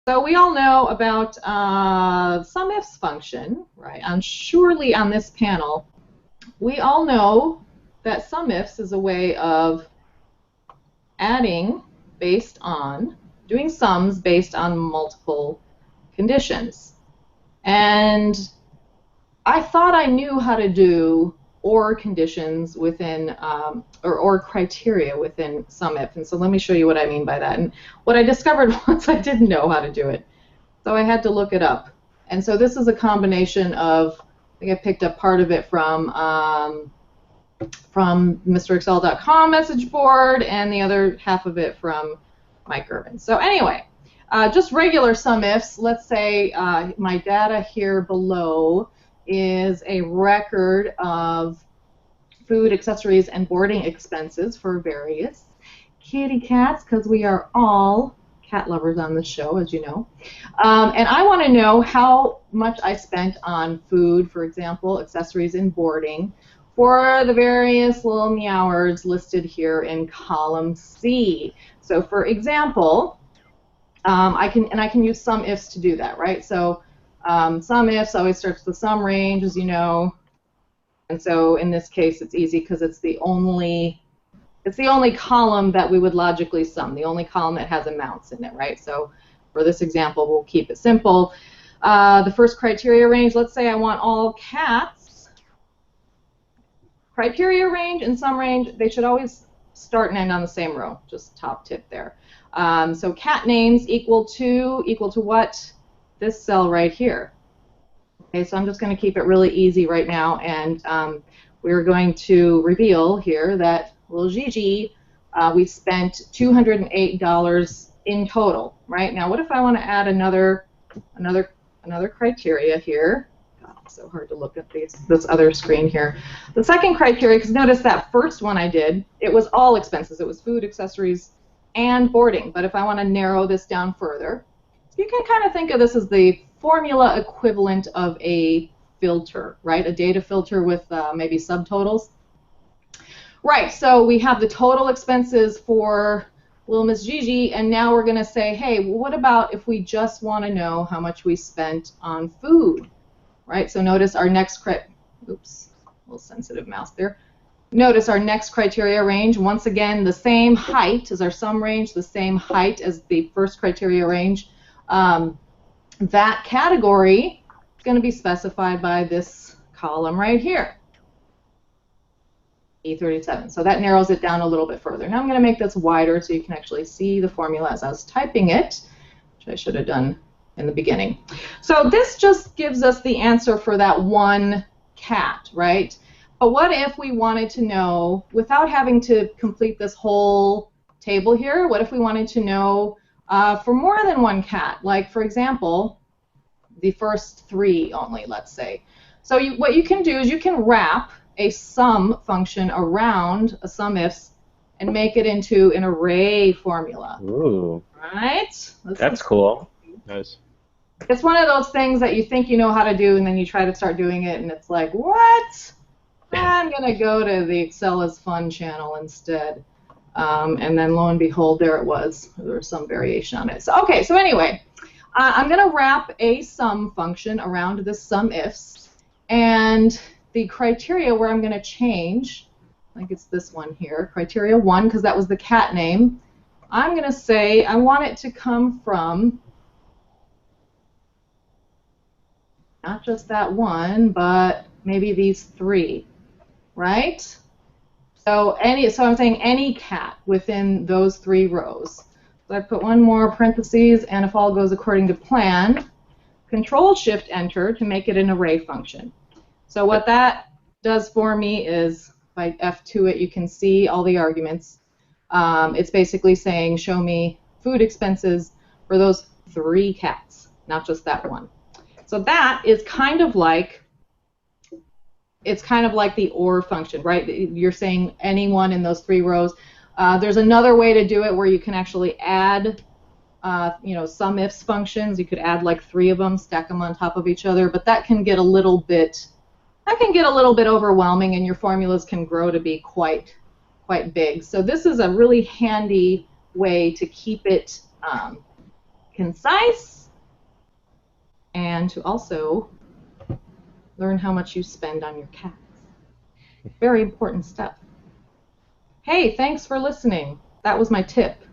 So we all know about SUMIFS function, right? And surely on this panel, we all know that SUMIFS is a way of adding based on, doing sums based on multiple conditions. And I thought I knew how to do OR conditions within, or criteria within SUMIFS. And so let me show you what I mean by that. And what I discovered once, I didn't know how to do it. So I had to look it up. And so this is a combination of, I think I picked up part of it from MrExcel.com message board, and the other half of it from Mike Irvin. So anyway, just regular SUMIFS. Let's say my data here below is a record of food, accessories, and boarding expenses for various kitty cats, because we are all cat lovers on this show, as you know. And I want to know how much I spent on food, for example, accessories, and boarding for the various little meowers listed here in column C. So for example, I can use SUMIFS to do that, right? So SUMIFS always starts with the sum range, as you know, and so in this case it's easy because it's the only column that we would logically sum, the only column that has amounts in it, right? So for this example, we'll keep it simple. The first criteria range, let's say I want all cats. Criteria range and sum range, they should always start and end on the same row, just top tip there. So cat names equal to what? This cell right here. Okay, so I'm just going to keep it really easy right now, and we're going to reveal here that little Gigi, we spent $208 in total, right? Now, what if I want to add another criteria here? God, it's so hard to look at this other screen here. The second criteria, because notice that first one I did, it was all expenses. It was food, accessories, and boarding. But if I want to narrow this down further, you can kind of think of this as the formula equivalent of a filter, right? A data filter with maybe subtotals. Right, so we have the total expenses for little Miss Gigi, and now we're going to say, hey, what about if we just want to know how much we spent on food, right? So notice our next oops, a little sensitive mouse there. Notice our next criteria range, once again, the same height as our sum range, the same height as the first criteria range. That category is going to be specified by this column right here, E37. So that narrows it down a little bit further. Now I'm going to make this wider so you can actually see the formula as I was typing it, which I should have done in the beginning. So this just gives us the answer for that one cat, right? But what if we wanted to know, without having to complete this whole table here, what if we wanted to know for more than one cat? Like, for example, the first three only, let's say. So what you can do is you can wrap a sum function around a SUMIFS and make it into an array formula. Ooh. Right? That's cool. Nice. It's one of those things that you think you know how to do, and then you try to start doing it, and it's like, what? I'm going to go to the Excel is Fun channel instead. And then lo and behold, there it was. There was some variation on it. So, okay, so anyway, I'm going to wrap a sum function around this SUMIFS, and the criteria where I'm going to change, I think it's this one here, criteria 1, because that was the cat name. I'm going to say I want it to come from not just that one, but maybe these three, right? So I'm saying any cat within those three rows. So I put one more parentheses, and if all goes according to plan, Control-Shift-Enter to make it an array function. So what that does for me is, if I F2 it, you can see all the arguments. It's basically saying, show me food expenses for those three cats, not just that one. So that is kind of like, it's kind of like the OR function, right? You're saying any one in those three rows. There's another way to do it where you can actually add, SUMIFS functions. You could add like three of them, stack them on top of each other, but that can get a little bit overwhelming, and your formulas can grow to be quite big. So this is a really handy way to keep it concise, and to also learn how much you spend on your cats. Very important step. Hey, thanks for listening. That was my tip.